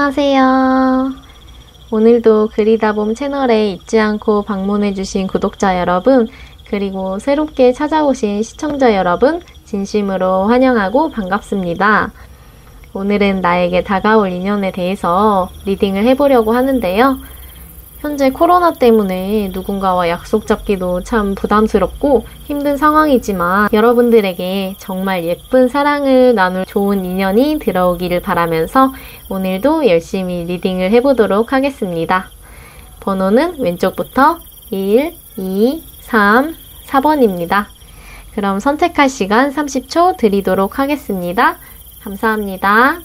안녕하세요. 오늘도 그리다봄 채널에 잊지 않고 방문해주신 구독자 여러분, 그리고 새롭게 찾아오신 시청자 여러분, 진심으로 환영하고 반갑습니다. 오늘은 나에게 다가올 인연에 대해서 리딩을 해보려고 하는데요. 현재 코로나 때문에 누군가와 약속 잡기도 참 부담스럽고 힘든 상황이지만 여러분들에게 정말 예쁜 사랑을 나눌 좋은 인연이 들어오기를 바라면서 오늘도 열심히 리딩을 해보도록 하겠습니다. 번호는 왼쪽부터 1, 2, 3, 4번입니다. 그럼 선택할 시간 30초 드리도록 하겠습니다. 감사합니다.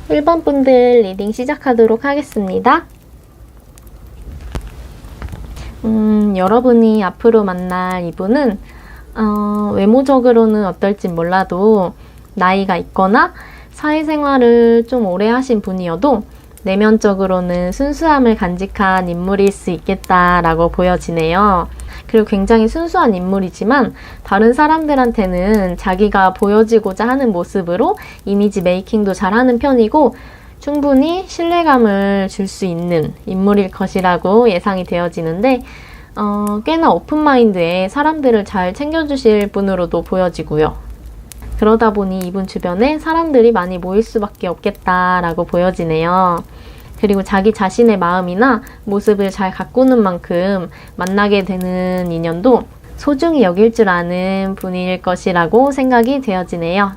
1번 분들 리딩 시작하도록 하겠습니다. 여러분이 앞으로 만날 이분은 외모적으로는 어떨진 몰라도 나이가 있거나 사회생활을 좀 오래 하신 분이어도 내면적으로는 순수함을 간직한 인물일 수 있겠다라고 보여지네요. 그리고 굉장히 순수한 인물이지만 다른 사람들한테는 자기가 보여지고자 하는 모습으로 이미지 메이킹도 잘하는 편이고 충분히 신뢰감을 줄 수 있는 인물일 것이라고 예상이 되어지는데 꽤나 오픈마인드에 사람들을 잘 챙겨주실 분으로도 보여지고요. 그러다 보니 이분 주변에 사람들이 많이 모일 수밖에 없겠다라고 보여지네요. 그리고 자기 자신의 마음이나 모습을 잘 가꾸는 만큼 만나게 되는 인연도 소중히 여길 줄 아는 분일 것이라고 생각이 되어지네요.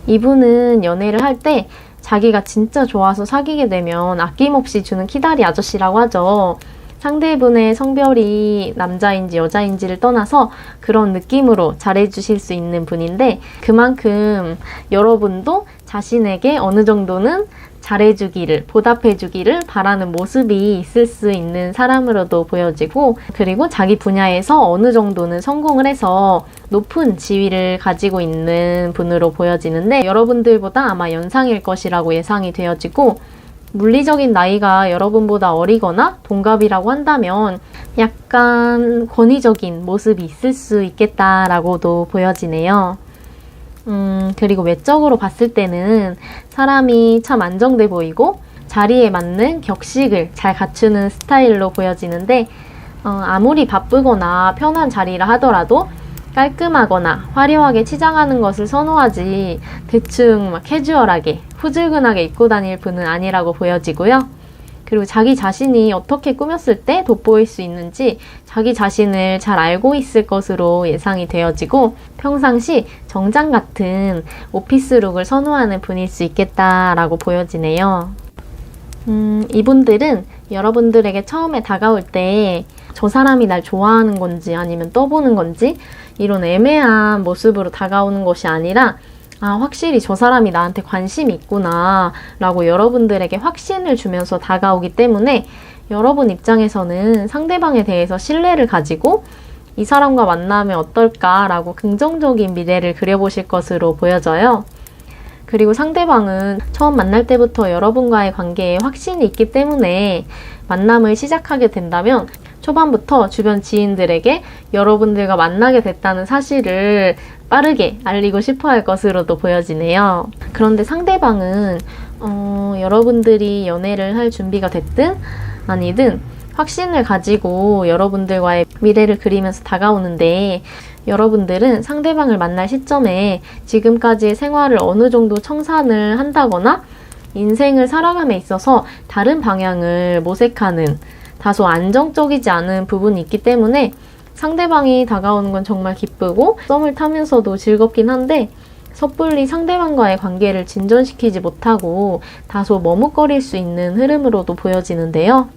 이분은 연애를 할 때 자기가 진짜 좋아서 사귀게 되면 아낌없이 주는 키다리 아저씨라고 하죠. 상대분의 성별이 남자인지 여자인지를 떠나서 그런 느낌으로 잘해주실 수 있는 분인데 그만큼 여러분도 자신에게 어느 정도는 잘해주기를, 보답해주기를 바라는 모습이 있을 수 있는 사람으로도 보여지고 그리고 자기 분야에서 어느 정도는 성공을 해서 높은 지위를 가지고 있는 분으로 보여지는데 여러분들보다 아마 연상일 것이라고 예상이 되어지고 물리적인 나이가 여러분보다 어리거나 동갑이라고 한다면 약간 권위적인 모습이 있을 수 있겠다라고도 보여지네요. 그리고 외적으로 봤을 때는 사람이 참 안정돼 보이고 자리에 맞는 격식을 잘 갖추는 스타일로 보여지는데 아무리 바쁘거나 편한 자리라 하더라도 깔끔하거나 화려하게 치장하는 것을 선호하지 대충 막 캐주얼하게 후줄근하게 입고 다닐 분은 아니라고 보여지고요. 그리고 자기 자신이 어떻게 꾸몄을 때 돋보일 수 있는지 자기 자신을 잘 알고 있을 것으로 예상이 되어지고 평상시 정장 같은 오피스룩을 선호하는 분일 수 있겠다라고 보여지네요. 이분들은 여러분들에게 처음에 다가올 때 저 사람이 날 좋아하는 건지 아니면 떠보는 건지 이런 애매한 모습으로 다가오는 것이 아니라 확실히 저 사람이 나한테 관심이 있구나 라고 여러분들에게 확신을 주면서 다가오기 때문에 여러분 입장에서는 상대방에 대해서 신뢰를 가지고 이 사람과 만나면 어떨까 라고 긍정적인 미래를 그려보실 것으로 보여져요. 그리고 상대방은 처음 만날 때부터 여러분과의 관계에 확신이 있기 때문에 만남을 시작하게 된다면 초반부터 주변 지인들에게 여러분들과 만나게 됐다는 사실을 빠르게 알리고 싶어 할 것으로도 보여지네요. 그런데 상대방은 여러분들이 연애를 할 준비가 됐든 아니든 확신을 가지고 여러분들과의 미래를 그리면서 다가오는데 여러분들은 상대방을 만날 시점에 지금까지의 생활을 어느 정도 청산을 한다거나 인생을 살아감에 있어서 다른 방향을 모색하는 다소 안정적이지 않은 부분이 있기 때문에 상대방이 다가오는 건 정말 기쁘고 썸을 타면서도 즐겁긴 한데 섣불리 상대방과의 관계를 진전시키지 못하고 다소 머뭇거릴 수 있는 흐름으로도 보여지는데요.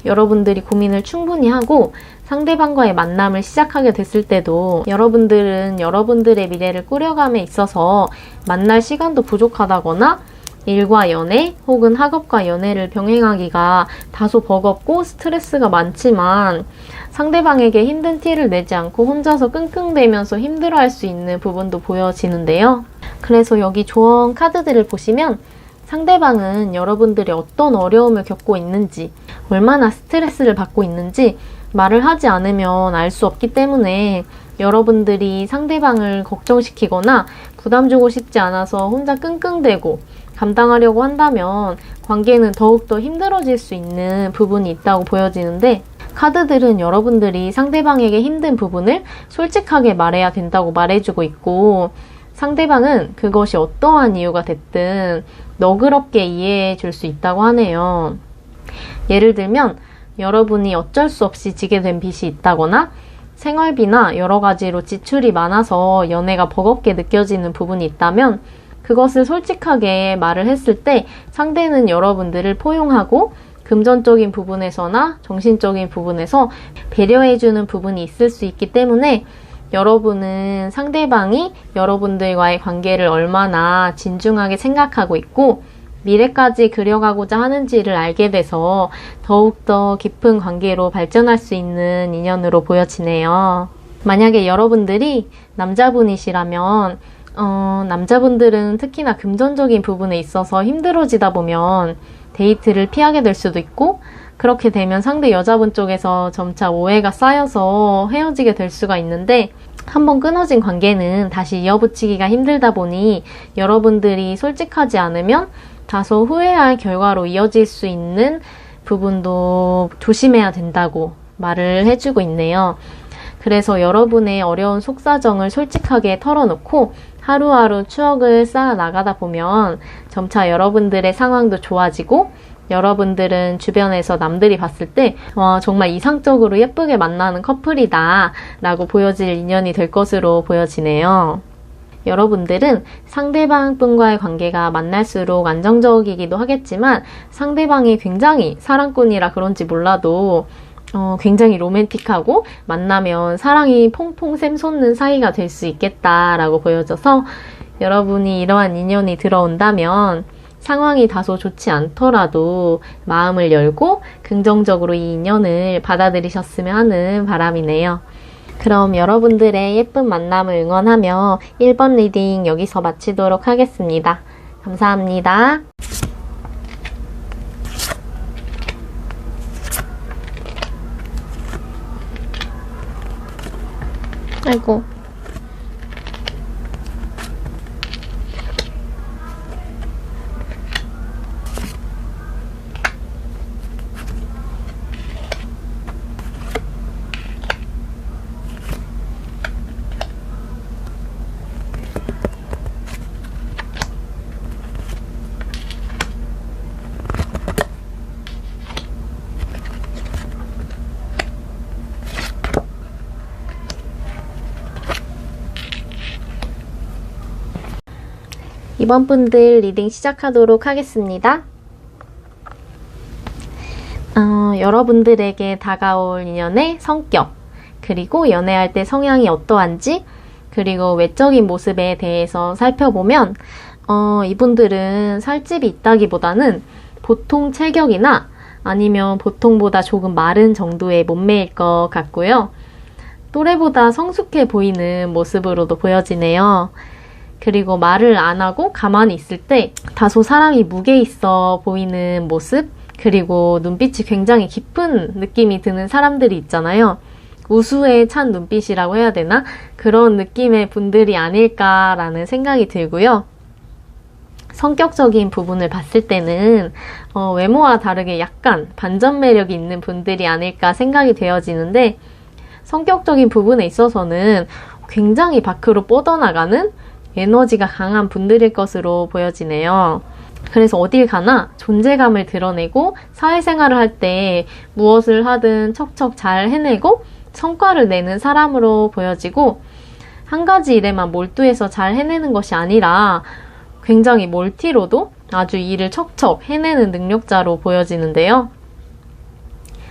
여러분들이 고민을 충분히 하고 상대방과의 만남을 시작하게 됐을 때도 여러분들은 여러분들의 미래를 꾸려감에 있어서 만날 시간도 부족하다거나 일과 연애 혹은 학업과 연애를 병행하기가 다소 버겁고 스트레스가 많지만 상대방에게 힘든 티를 내지 않고 혼자서 끙끙대면서 힘들어할 수 있는 부분도 보여지는데요. 그래서 여기 조언 카드들을 보시면 상대방은 여러분들이 어떤 어려움을 겪고 있는지, 얼마나 스트레스를 받고 있는지 말을 하지 않으면 알 수 없기 때문에 여러분들이 상대방을 걱정시키거나 부담 주고 싶지 않아서 혼자 끙끙대고 감당하려고 한다면 관계는 더욱더 힘들어질 수 있는 부분이 있다고 보여지는데 카드들은 여러분들이 상대방에게 힘든 부분을 솔직하게 말해야 된다고 말해주고 있고 상대방은 그것이 어떠한 이유가 됐든 너그럽게 이해해 줄 수 있다고 하네요. 예를 들면 여러분이 어쩔 수 없이 지게 된 빚이 있다거나 생활비나 여러 가지로 지출이 많아서 연애가 버겁게 느껴지는 부분이 있다면 그것을 솔직하게 말을 했을 때 상대는 여러분들을 포용하고 금전적인 부분에서나 정신적인 부분에서 배려해주는 부분이 있을 수 있기 때문에 여러분은 상대방이 여러분들과의 관계를 얼마나 진중하게 생각하고 있고 미래까지 그려가고자 하는지를 알게 돼서 더욱더 깊은 관계로 발전할 수 있는 인연으로 보여지네요. 만약에 여러분들이 남자분이시라면 남자분들은 특히나 금전적인 부분에 있어서 힘들어지다 보면 데이트를 피하게 될 수도 있고 그렇게 되면 상대 여자분 쪽에서 점차 오해가 쌓여서 헤어지게 될 수가 있는데 한번 끊어진 관계는 다시 이어붙이기가 힘들다 보니 여러분들이 솔직하지 않으면 다소 후회할 결과로 이어질 수 있는 부분도 조심해야 된다고 말을 해주고 있네요. 그래서 여러분의 어려운 속사정을 솔직하게 털어놓고 하루하루 추억을 쌓아 나가다 보면 점차 여러분들의 상황도 좋아지고 여러분들은 주변에서 남들이 봤을 때 정말 이상적으로 예쁘게 만나는 커플이다 라고 보여질 인연이 될 것으로 보여지네요. 여러분들은 상대방 분과의 관계가 만날수록 안정적이기도 하겠지만 상대방이 굉장히 사랑꾼이라 그런지 몰라도 굉장히 로맨틱하고 만나면 사랑이 퐁퐁 샘솟는 사이가 될 수 있겠다라고 보여져서 여러분이 이러한 인연이 들어온다면 상황이 다소 좋지 않더라도 마음을 열고 긍정적으로 이 인연을 받아들이셨으면 하는 바람이네요. 그럼 여러분들의 예쁜 만남을 응원하며 1번 리딩 여기서 마치도록 하겠습니다. 감사합니다. 아이고. 이번 분들 리딩 시작하도록 하겠습니다. 여러분들에게 다가올 인연의 성격, 그리고 연애할 때 성향이 어떠한지, 그리고 외적인 모습에 대해서 살펴보면 이분들은 살집이 있다기보다는 보통 체격이나 아니면 보통보다 조금 마른 정도의 몸매일 것 같고요. 또래보다 성숙해 보이는 모습으로도 보여지네요. 그리고 말을 안 하고 가만히 있을 때 다소 사람이 무게 있어 보이는 모습, 그리고 눈빛이 굉장히 깊은 느낌이 드는 사람들이 있잖아요. 우수에 찬 눈빛이라고 해야 되나? 그런 느낌의 분들이 아닐까라는 생각이 들고요. 성격적인 부분을 봤을 때는 외모와 다르게 약간 반전 매력이 있는 분들이 아닐까 생각이 되어지는데 성격적인 부분에 있어서는 굉장히 밖으로 뻗어나가는 에너지가 강한 분들일 것으로 보여지네요. 그래서 어딜 가나 존재감을 드러내고 사회생활을 할 때 무엇을 하든 척척 잘 해내고 성과를 내는 사람으로 보여지고, 한 가지 일에만 몰두해서 잘 해내는 것이 아니라 굉장히 멀티로도 아주 일을 척척 해내는 능력자로 보여지는데요.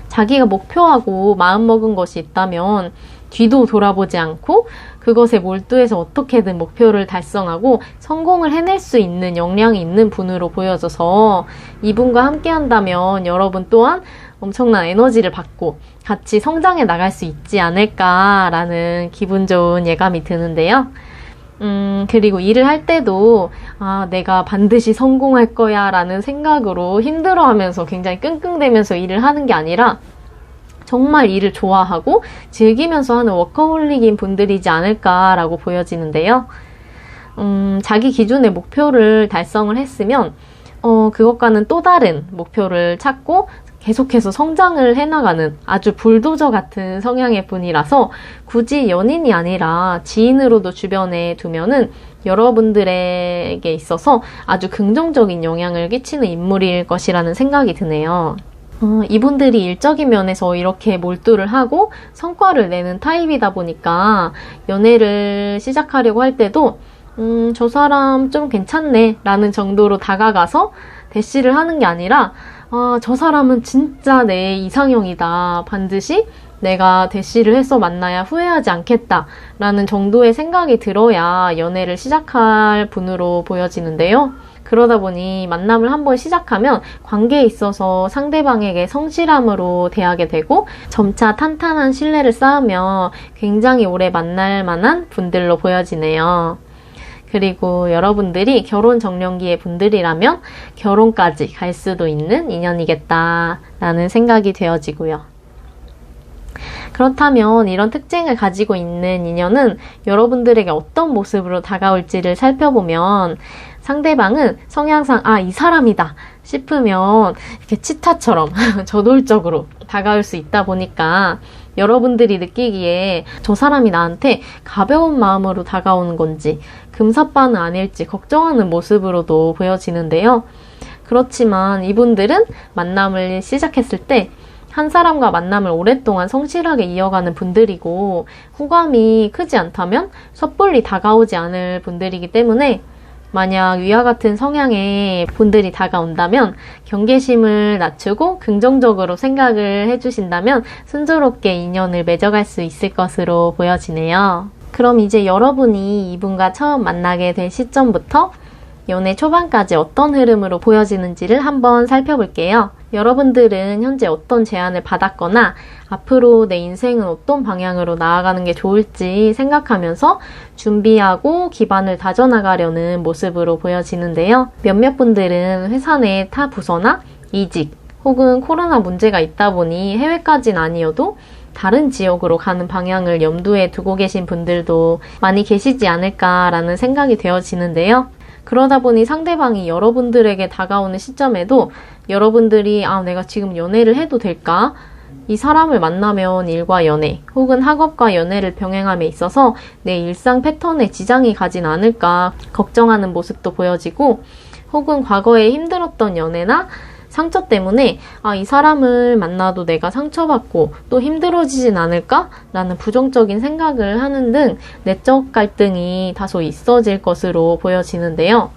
자기가 목표하고 마음먹은 것이 있다면 뒤도 돌아보지 않고 그것에 몰두해서 어떻게든 목표를 달성하고 성공을 해낼 수 있는 역량이 있는 분으로 보여져서, 이분과 함께 한다면 여러분 또한 엄청난 에너지를 받고 같이 성장해 나갈 수 있지 않을까라는 기분 좋은 예감이 드는데요. 그리고 일을 할 때도 내가 반드시 성공할 거야 라는 생각으로 힘들어하면서 굉장히 끙끙대면서 일을 하는 게 아니라 정말 일을 좋아하고 즐기면서 하는 워커홀릭인 분들이지 않을까라고 보여지는데요. 자기 기준의 목표를 달성을 했으면 그것과는 또 다른 목표를 찾고 계속해서 성장을 해나가는 아주 불도저 같은 성향의 분이라서, 굳이 연인이 아니라 지인으로도 주변에 두면은 여러분들에게 있어서 아주 긍정적인 영향을 끼치는 인물일 것이라는 생각이 드네요. 이분들이 일적인 면에서 이렇게 몰두를 하고 성과를 내는 타입이다 보니까 연애를 시작하려고 할 때도 저 사람 좀 괜찮네 라는 정도로 다가가서 대시를 하는 게 아니라 저 사람은 진짜 내 이상형이다, 반드시 내가 대시를 해서 만나야 후회하지 않겠다 라는 정도의 생각이 들어야 연애를 시작할 분으로 보여지는데요. 그러다 보니 만남을 한번 시작하면 관계에 있어서 상대방에게 성실함으로 대하게 되고 점차 탄탄한 신뢰를 쌓으며 굉장히 오래 만날 만한 분들로 보여지네요. 그리고 여러분들이 결혼 정년기의 분들이라면 결혼까지 갈 수도 있는 인연이겠다라는 생각이 되어지고요. 그렇다면 이런 특징을 가지고 있는 인연은 여러분들에게 어떤 모습으로 다가올지를 살펴보면, 상대방은 성향상 이 사람이다 싶으면 이렇게 치타처럼 저돌적으로 다가올 수 있다 보니까 여러분들이 느끼기에 저 사람이 나한테 가벼운 마음으로 다가오는 건지 금사빠는 아닐지 걱정하는 모습으로도 보여지는데요. 그렇지만 이분들은 만남을 시작했을 때 한 사람과 만남을 오랫동안 성실하게 이어가는 분들이고, 호감이 크지 않다면 섣불리 다가오지 않을 분들이기 때문에, 만약 위와 같은 성향의 분들이 다가온다면 경계심을 낮추고 긍정적으로 생각을 해주신다면 순조롭게 인연을 맺어갈 수 있을 것으로 보여지네요. 그럼 이제 여러분이 이분과 처음 만나게 된 시점부터 연애 초반까지 어떤 흐름으로 보여지는지를 한번 살펴볼게요. 여러분들은 현재 어떤 제안을 받았거나 앞으로 내 인생은 어떤 방향으로 나아가는 게 좋을지 생각하면서 준비하고 기반을 다져나가려는 모습으로 보여지는데요. 몇몇 분들은 회사 내 타 부서나 이직 혹은 코로나 문제가 있다 보니 해외까지는 아니어도 다른 지역으로 가는 방향을 염두에 두고 계신 분들도 많이 계시지 않을까라는 생각이 되어지는데요. 그러다 보니 상대방이 여러분들에게 다가오는 시점에도 여러분들이 내가 지금 연애를 해도 될까? 이 사람을 만나면 일과 연애 혹은 학업과 연애를 병행함에 있어서 내 일상 패턴에 지장이 가진 않을까 걱정하는 모습도 보여지고, 혹은 과거에 힘들었던 연애나 상처 때문에 이 사람을 만나도 내가 상처받고 또 힘들어지진 않을까? 라는 부정적인 생각을 하는 등 내적 갈등이 다소 있어질 것으로 보여지는데요.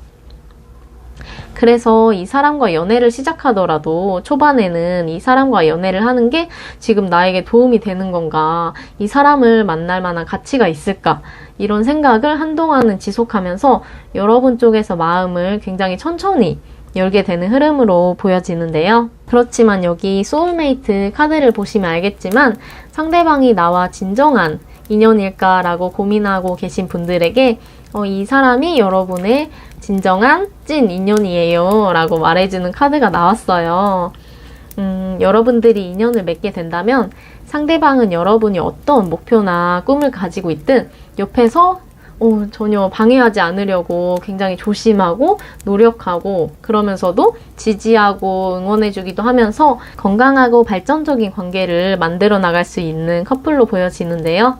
그래서 이 사람과 연애를 시작하더라도 초반에는 이 사람과 연애를 하는 게 지금 나에게 도움이 되는 건가? 이 사람을 만날 만한 가치가 있을까? 이런 생각을 한동안은 지속하면서 여러분 쪽에서 마음을 굉장히 천천히 열게 되는 흐름으로 보여지는데요. 그렇지만 여기 소울메이트 카드를 보시면 알겠지만 상대방이 나와 진정한 인연일까라고 고민하고 계신 분들에게 이 사람이 여러분의 진정한 찐 인연이에요 라고 말해주는 카드가 나왔어요. 여러분들이 인연을 맺게 된다면 상대방은 여러분이 어떤 목표나 꿈을 가지고 있든 옆에서 전혀 방해하지 않으려고 굉장히 조심하고 노력하고, 그러면서도 지지하고 응원해주기도 하면서 건강하고 발전적인 관계를 만들어 나갈 수 있는 커플로 보여지는데요.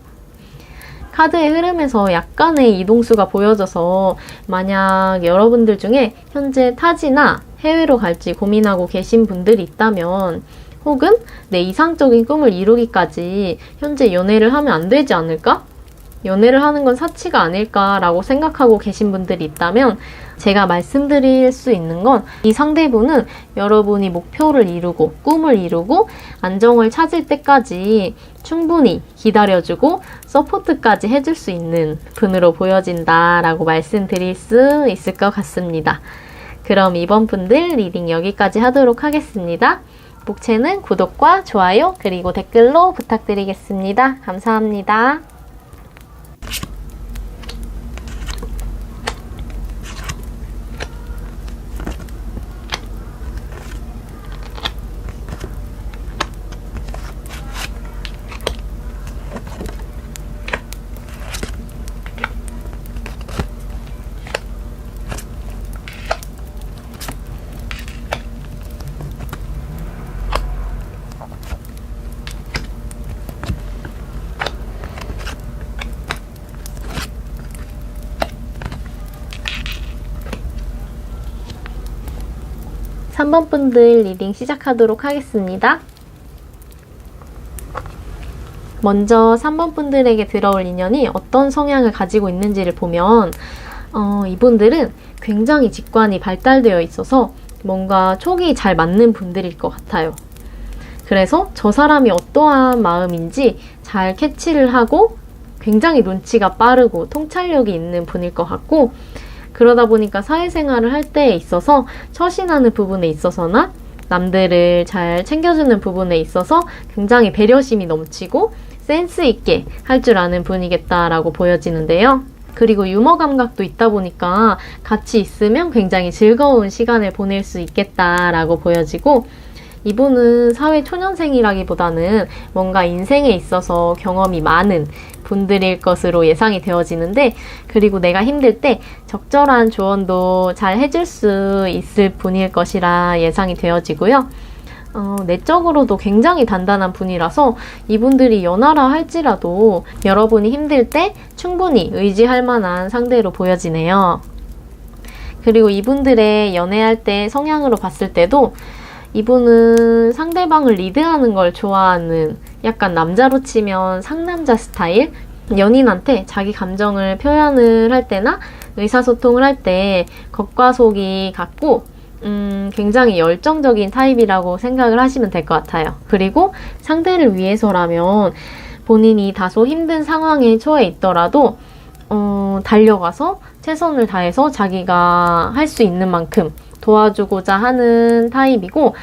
카드의 흐름에서 약간의 이동수가 보여져서 만약 여러분들 중에 현재 타지나 해외로 갈지 고민하고 계신 분들이 있다면 혹은 내 이상적인 꿈을 이루기까지 현재 연애를 하면 안 되지 않을까? 연애를 하는 건 사치가 아닐까라고 생각하고 계신 분들이 있다면 제가 말씀드릴 수 있는 건 이 상대분은 여러분이 목표를 이루고 꿈을 이루고 안정을 찾을 때까지 충분히 기다려주고 서포트까지 해줄 수 있는 분으로 보여진다라고 말씀드릴 수 있을 것 같습니다. 그럼 이번 분들 리딩 여기까지 하도록 하겠습니다. 목채는 구독과 좋아요 그리고 댓글로 부탁드리겠습니다. 감사합니다. 삼 번 분들 리딩 시작하도록 하겠습니다. 먼저 3번 분들에게 들어올 인연이 어떤 성향을 가지고 있는지를 보면 이분들은 굉장히 직관이 발달되어 있어서 뭔가 촉이 잘 맞는 분들일 것 같아요. 그래서 저 사람이 어떠한 마음인지 잘 캐치를 하고 굉장히 눈치가 빠르고 통찰력이 있는 분일 것 같고, 그러다 보니까 사회생활을 할 때에 있어서 처신하는 부분에 있어서나 남들을 잘 챙겨주는 부분에 있어서 굉장히 배려심이 넘치고 센스 있게 할 줄 아는 분이겠다라고 보여지는데요. 그리고 유머 감각도 있다 보니까 같이 있으면 굉장히 즐거운 시간을 보낼 수 있겠다라고 보여지고, 이분은 사회 초년생이라기보다는 뭔가 인생에 있어서 경험이 많은 분들일 것으로 예상이 되어지는데, 그리고 내가 힘들 때 적절한 조언도 잘 해줄 수 있을 분일 것이라 예상이 되어지고요. 내적으로도 굉장히 단단한 분이라서 이분들이 연하라 할지라도 여러분이 힘들 때 충분히 의지할 만한 상대로 보여지네요. 그리고 이분들의 연애할 때 성향으로 봤을 때도 이분은 상대방을 리드하는 걸 좋아하는 약간 남자로 치면 상남자 스타일? 연인한테 자기 감정을 표현을 할 때나 의사소통을 할 때 겉과 속이 같고 굉장히 열정적인 타입이라고 생각을 하시면 될 것 같아요. 그리고 상대를 위해서라면 본인이 다소 힘든 상황에 처해 있더라도 달려가서 최선을 다해서 자기가 할 수 있는 만큼 도와주고자 하는 타입이고,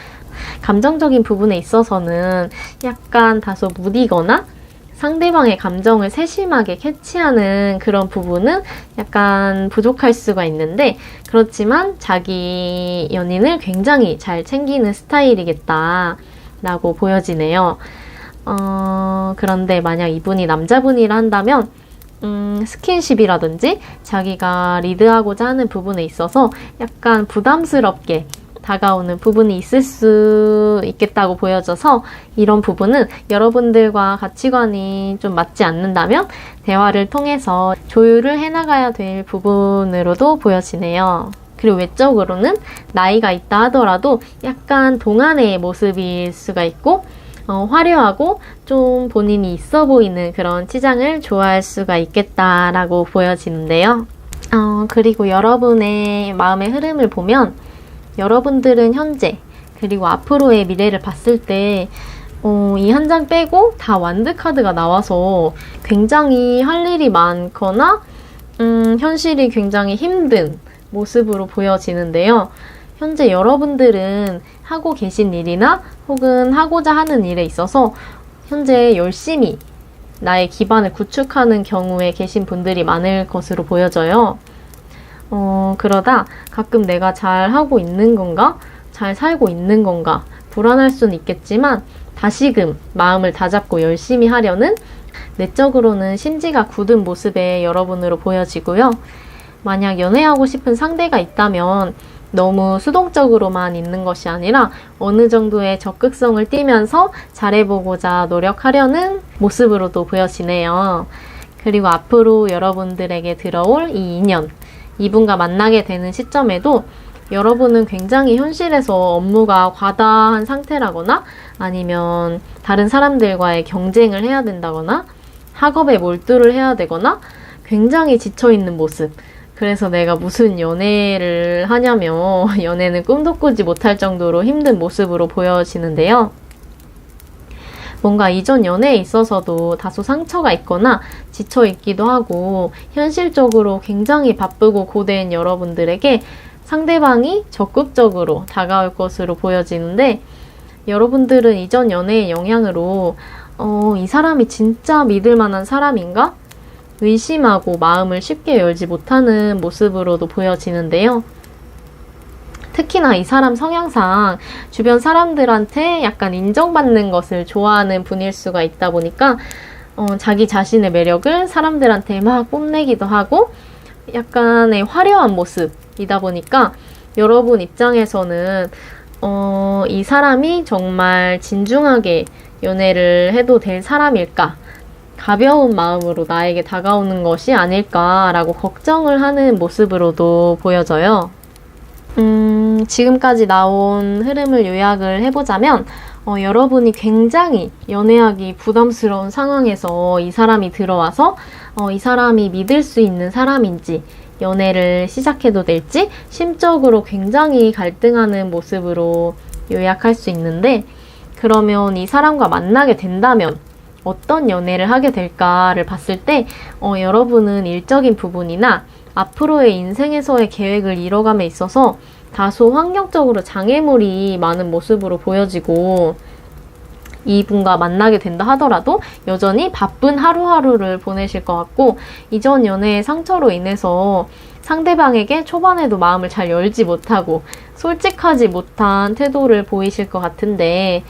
감정적인 부분에 있어서는 약간 다소 무디거나 상대방의 감정을 세심하게 캐치하는 그런 부분은 약간 부족할 수가 있는데, 그렇지만 자기 연인을 굉장히 잘 챙기는 스타일이겠다라고 보여지네요. 그런데 만약 이분이 남자분이라 한다면 스킨십이라든지 자기가 리드하고자 하는 부분에 있어서 약간 부담스럽게 다가오는 부분이 있을 수 있겠다고 보여져서, 이런 부분은 여러분들과 가치관이 좀 맞지 않는다면 대화를 통해서 조율을 해나가야 될 부분으로도 보여지네요. 그리고 외적으로는 나이가 있다 하더라도 약간 동안의 모습일 수가 있고, 화려하고 좀 본인이 있어 보이는 그런 치장을 좋아할 수가 있겠다라고 보여지는데요. 그리고 여러분의 마음의 흐름을 보면 여러분들은 현재 그리고 앞으로의 미래를 봤을 때 이 한 장 빼고 다 완드 카드가 나와서 굉장히 할 일이 많거나 현실이 굉장히 힘든 모습으로 보여지는데요. 현재 여러분들은 하고 계신 일이나 혹은 하고자 하는 일에 있어서 현재 열심히 나의 기반을 구축하는 경우에 계신 분들이 많을 것으로 보여져요. 그러다 가끔 내가 잘 하고 있는 건가? 잘 살고 있는 건가? 불안할 수는 있겠지만 다시금 마음을 다잡고 열심히 하려는 내적으로는 심지가 굳은 모습의 여러분으로 보여지고요. 만약 연애하고 싶은 상대가 있다면 너무 수동적으로만 있는 것이 아니라 어느 정도의 적극성을 띠면서 잘해보고자 노력하려는 모습으로도 보여지네요. 그리고 앞으로 여러분들에게 들어올 이 인연, 이분과 만나게 되는 시점에도 여러분은 굉장히 현실에서 업무가 과다한 상태라거나 아니면 다른 사람들과의 경쟁을 해야 된다거나 학업에 몰두를 해야 되거나 굉장히 지쳐있는 모습. 그래서 내가 무슨 연애를 하냐며 연애는 꿈도 꾸지 못할 정도로 힘든 모습으로 보여지는데요. 뭔가 이전 연애에 있어서도 다소 상처가 있거나 지쳐있기도 하고 현실적으로 굉장히 바쁘고 고된 여러분들에게 상대방이 적극적으로 다가올 것으로 보여지는데 여러분들은 이전 연애의 영향으로 이 사람이 진짜 믿을 만한 사람인가? 의심하고 마음을 쉽게 열지 못하는 모습으로도 보여지는데요. 특히나 이 사람 성향상 주변 사람들한테 약간 인정받는 것을 좋아하는 분일 수가 있다 보니까 자기 자신의 매력을 사람들한테 막 뽐내기도 하고 약간의 화려한 모습이다 보니까 여러분 입장에서는 이 사람이 정말 진중하게 연애를 해도 될 사람일까? 가벼운 마음으로 나에게 다가오는 것이 아닐까라고 걱정을 하는 모습으로도 보여져요. 지금까지 나온 흐름을 요약을 해보자면 여러분이 굉장히 연애하기 부담스러운 상황에서 이 사람이 들어와서 이 사람이 믿을 수 있는 사람인지 연애를 시작해도 될지 심적으로 굉장히 갈등하는 모습으로 요약할 수 있는데 그러면 이 사람과 만나게 된다면 어떤 연애를 하게 될까를 봤을 때 여러분은 일적인 부분이나 앞으로의 인생에서의 계획을 이뤄감에 있어서 다소 환경적으로 장애물이 많은 모습으로 보여지고 이분과 만나게 된다 하더라도 여전히 바쁜 하루하루를 보내실 것 같고 이전 연애의 상처로 인해서 상대방에게 초반에도 마음을 잘 열지 못하고 솔직하지 못한 태도를 보이실 것 같은데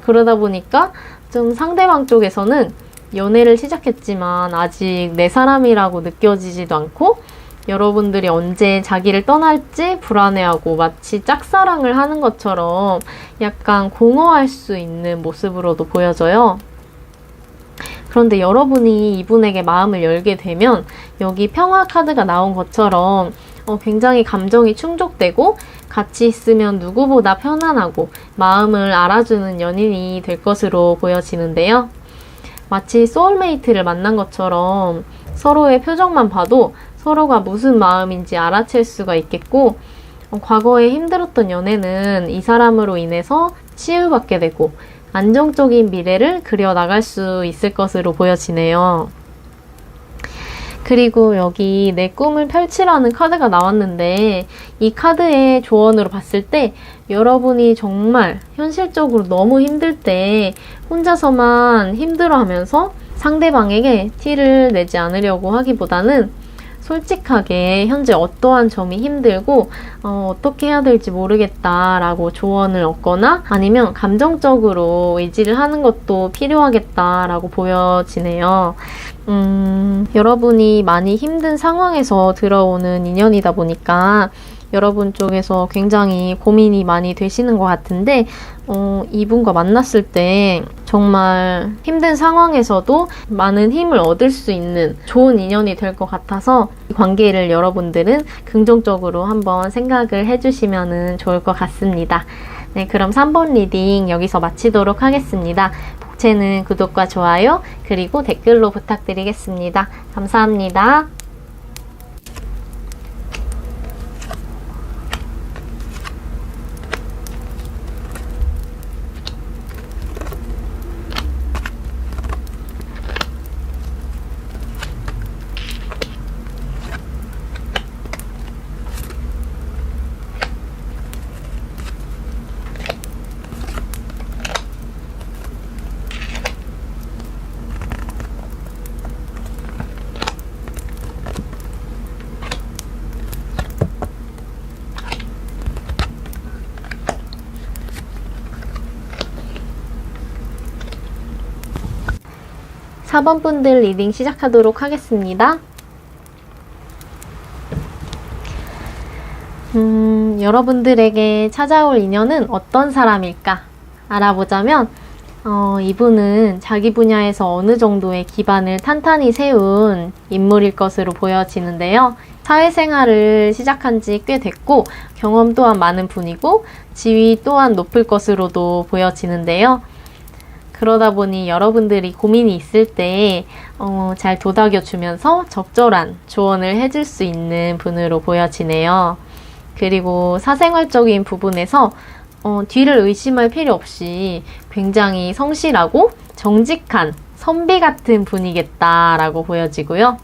그러다 보니까 좀 상대방 쪽에서는 연애를 시작했지만 아직 내 사람이라고 느껴지지도 않고 여러분들이 언제 자기를 떠날지 불안해하고 마치 짝사랑을 하는 것처럼 약간 공허할 수 있는 모습으로도 보여져요. 그런데 여러분이 이분에게 마음을 열게 되면 여기 평화 카드가 나온 것처럼 굉장히 감정이 충족되고 같이 있으면 누구보다 편안하고 마음을 알아주는 연인이 될 것으로 보여지는데요. 마치 소울메이트를 만난 것처럼 서로의 표정만 봐도 서로가 무슨 마음인지 알아챌 수가 있겠고 과거에 힘들었던 연애는 이 사람으로 인해서 치유받게 되고 안정적인 미래를 그려나갈 수 있을 것으로 보여지네요. 그리고 여기 내 꿈을 펼치라는 카드가 나왔는데 이 카드의 조언으로 봤을 때 여러분이 정말 현실적으로 너무 힘들 때 혼자서만 힘들어하면서 상대방에게 티를 내지 않으려고 하기보다는 솔직하게 현재 어떠한 점이 힘들고 어떻게 해야 될지 모르겠다라고 조언을 얻거나 아니면 감정적으로 의지를 하는 것도 필요하겠다라고 보여지네요. 여러분이 많이 힘든 상황에서 들어오는 인연이다 보니까 여러분 쪽에서 굉장히 고민이 많이 되시는 것 같은데 이분과 만났을 때 정말 힘든 상황에서도 많은 힘을 얻을 수 있는 좋은 인연이 될 것 같아서 이 관계를 여러분들은 긍정적으로 한번 생각을 해주시면 좋을 것 같습니다. 네, 그럼 3번 리딩 여기서 마치도록 하겠습니다. 복채는 구독과 좋아요 그리고 댓글로 부탁드리겠습니다. 감사합니다. 4번 분들 리딩 시작하도록 하겠습니다. 여러분들에게 찾아올 인연은 어떤 사람일까? 알아보자면 이분은 자기 분야에서 어느 정도의 기반을 탄탄히 세운 인물일 것으로 보여지는데요. 사회생활을 시작한 지 꽤 됐고 경험 또한 많은 분이고 지위 또한 높을 것으로도 보여지는데요. 그러다 보니 여러분들이 고민이 있을 때 잘 도닥여주면서 적절한 조언을 해줄 수 있는 분으로 보여지네요. 그리고 사생활적인 부분에서 뒤를 의심할 필요 없이 굉장히 성실하고 정직한 선비 같은 분이겠다라고 보여지고요.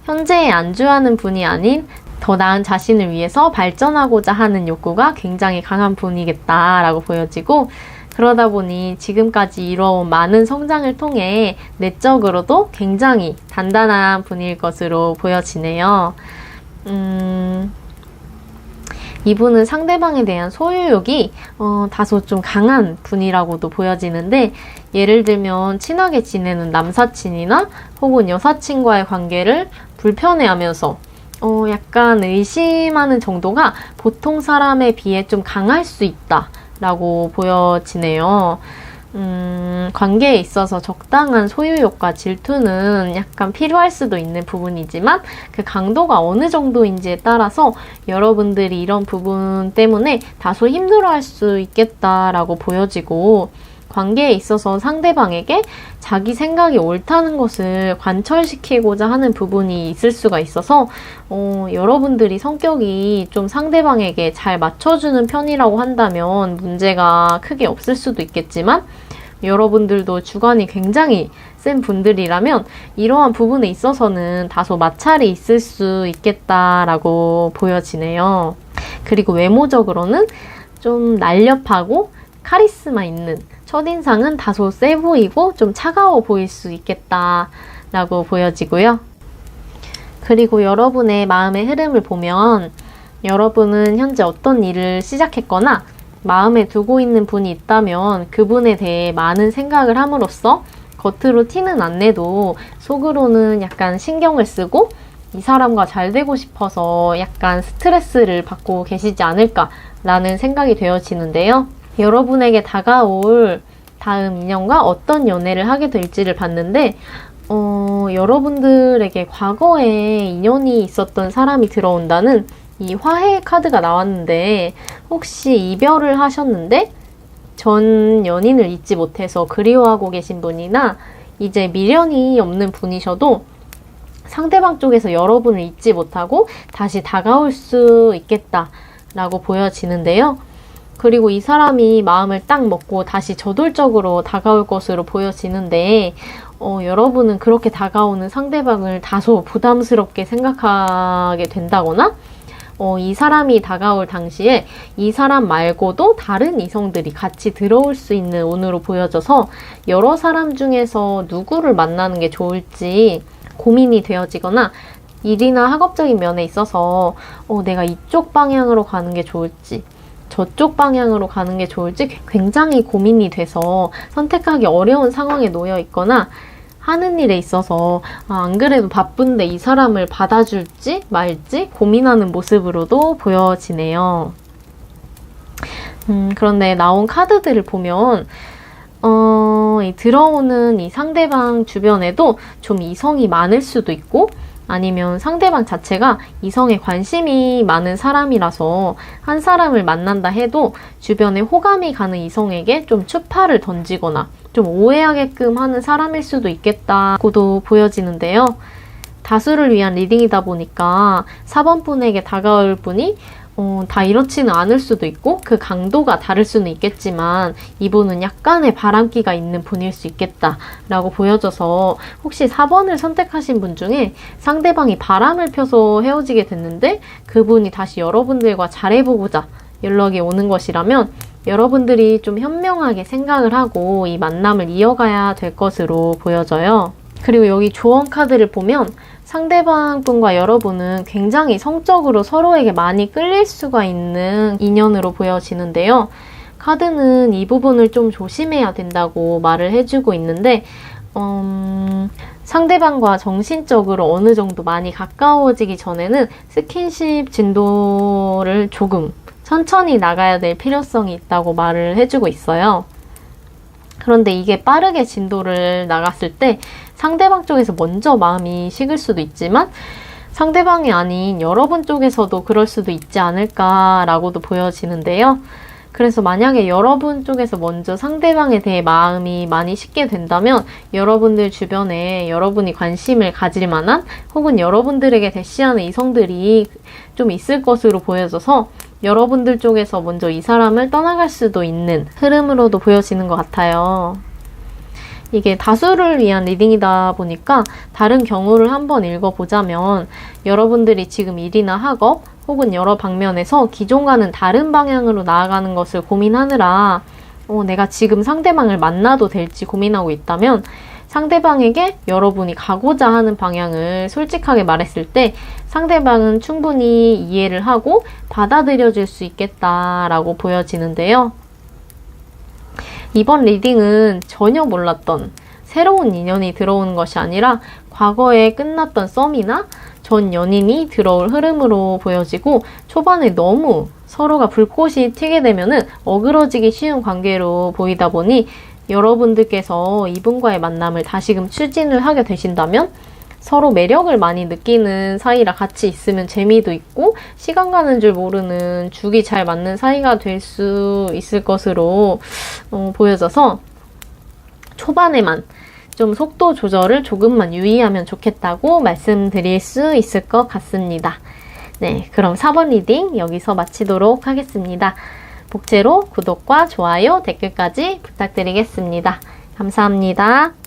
현재에 안주하는 분이 아닌 더 나은 자신을 위해서 발전하고자 하는 욕구가 굉장히 강한 분이겠다라고 보여지고, 그러다 보니 지금까지 이뤄온 많은 성장을 통해 내적으로도 굉장히 단단한 분일 것으로 보여지네요. 이분은 상대방에 대한 소유욕이 다소 좀 강한 분이라고도 보여지는데, 예를 들면 친하게 지내는 남사친이나 혹은 여사친과의 관계를 불편해하면서 약간 의심하는 정도가 보통 사람에 비해 좀 강할 수 있다라고 보여지네요. 관계에 있어서 적당한 소유욕과 질투는 약간 필요할 수도 있는 부분이지만 그 강도가 어느 정도인지에 따라서 여러분들이 이런 부분 때문에 다소 힘들어할 수 있겠다라고 보여지고, 관계에 있어서 상대방에게 자기 생각이 옳다는 것을 관철시키고자 하는 부분이 있을 수가 있어서 여러분들이 성격이 좀 상대방에게 잘 맞춰주는 편이라고 한다면 문제가 크게 없을 수도 있겠지만, 여러분들도 주관이 굉장히 센 분들이라면 이러한 부분에 있어서는 다소 마찰이 있을 수 있겠다라고 보여지네요. 그리고 외모적으로는 좀 날렵하고 카리스마 있는, 첫인상은 다소 세 보이고 좀 차가워 보일 수 있겠다라고 보여지고요. 그리고 여러분의 마음의 흐름을 보면 여러분은 현재 어떤 일을 시작했거나 마음에 두고 있는 분이 있다면 그분에 대해 많은 생각을 함으로써 겉으로 티는 안 내도 속으로는 약간 신경을 쓰고 이 사람과 잘 되고 싶어서 약간 스트레스를 받고 계시지 않을까라는 생각이 되어지는데요. 여러분에게 다가올 다음 인연과 어떤 연애를 하게 될지를 봤는데 여러분들에게 과거에 인연이 있었던 사람이 들어온다는 이 화해 카드가 나왔는데, 혹시 이별을 하셨는데 전 연인을 잊지 못해서 그리워하고 계신 분이나 이제 미련이 없는 분이셔도 상대방 쪽에서 여러분을 잊지 못하고 다시 다가올 수 있겠다라고 보여지는데요. 그리고 이 사람이 마음을 딱 먹고 다시 저돌적으로 다가올 것으로 보여지는데 여러분은 그렇게 다가오는 상대방을 다소 부담스럽게 생각하게 된다거나 이 사람이 다가올 당시에 이 사람 말고도 다른 이성들이 같이 들어올 수 있는 운으로 보여져서 여러 사람 중에서 누구를 만나는 게 좋을지 고민이 되어지거나, 일이나 학업적인 면에 있어서 내가 이쪽 방향으로 가는 게 좋을지 저쪽 방향으로 가는 게 좋을지 굉장히 고민이 돼서 선택하기 어려운 상황에 놓여 있거나, 하는 일에 있어서 안 그래도 바쁜데 이 사람을 받아줄지 말지 고민하는 모습으로도 보여지네요. 그런데 나온 카드들을 보면 들어오는 이 상대방 주변에도 좀 이성이 많을 수도 있고, 아니면 상대방 자체가 이성에 관심이 많은 사람이라서 한 사람을 만난다 해도 주변에 호감이 가는 이성에게 좀 추파를 던지거나 좀 오해하게끔 하는 사람일 수도 있겠다고도 보여지는데요. 다수를 위한 리딩이다 보니까 4번 분에게 다가올 분이 다 이렇지는 않을 수도 있고 그 강도가 다를 수는 있겠지만 이분은 약간의 바람기가 있는 분일 수 있겠다라고 보여져서, 혹시 4번을 선택하신 분 중에 상대방이 바람을 펴서 헤어지게 됐는데 그분이 다시 여러분들과 잘해보고자 연락이 오는 것이라면 여러분들이 좀 현명하게 생각을 하고 이 만남을 이어가야 될 것으로 보여져요. 그리고 여기 조언 카드를 보면 상대방 분과 여러분은 굉장히 성적으로 서로에게 많이 끌릴 수가 있는 인연으로 보여지는데요. 카드는 이 부분을 좀 조심해야 된다고 말을 해주고 있는데 상대방과 정신적으로 어느 정도 많이 가까워지기 전에는 스킨십 진도를 조금 천천히 나가야 될 필요성이 있다고 말을 해주고 있어요. 그런데 이게 빠르게 진도를 나갔을 때 상대방 쪽에서 먼저 마음이 식을 수도 있지만 상대방이 아닌 여러분 쪽에서도 그럴 수도 있지 않을까라고도 보여지는데요. 그래서 만약에 여러분 쪽에서 먼저 상대방에 대해 마음이 많이 식게 된다면 여러분들 주변에 여러분이 관심을 가질 만한 혹은 여러분들에게 대시하는 이성들이 좀 있을 것으로 보여져서 여러분들 쪽에서 먼저 이 사람을 떠나갈 수도 있는 흐름으로도 보여지는 것 같아요. 이게 다수를 위한 리딩이다 보니까 다른 경우를 한번 읽어보자면 여러분들이 지금 일이나 학업 혹은 여러 방면에서 기존과는 다른 방향으로 나아가는 것을 고민하느라 내가 지금 상대방을 만나도 될지 고민하고 있다면 상대방에게 여러분이 가고자 하는 방향을 솔직하게 말했을 때 상대방은 충분히 이해를 하고 받아들여줄 수 있겠다라고 보여지는데요. 이번 리딩은 전혀 몰랐던 새로운 인연이 들어오는 것이 아니라 과거에 끝났던 썸이나 전 연인이 들어올 흐름으로 보여지고 초반에 너무 서로가 불꽃이 튀게 되면은 어그러지기 쉬운 관계로 보이다 보니 여러분들께서 이분과의 만남을 다시금 추진을 하게 되신다면 서로 매력을 많이 느끼는 사이라 같이 있으면 재미도 있고 시간 가는 줄 모르는 죽이 잘 맞는 사이가 될 수 있을 것으로 보여져서 초반에만 좀 속도 조절을 조금만 유의하면 좋겠다고 말씀드릴 수 있을 것 같습니다. 네, 그럼 4번 리딩 여기서 마치도록 하겠습니다. 복제로 구독과 좋아요, 댓글까지 부탁드리겠습니다. 감사합니다.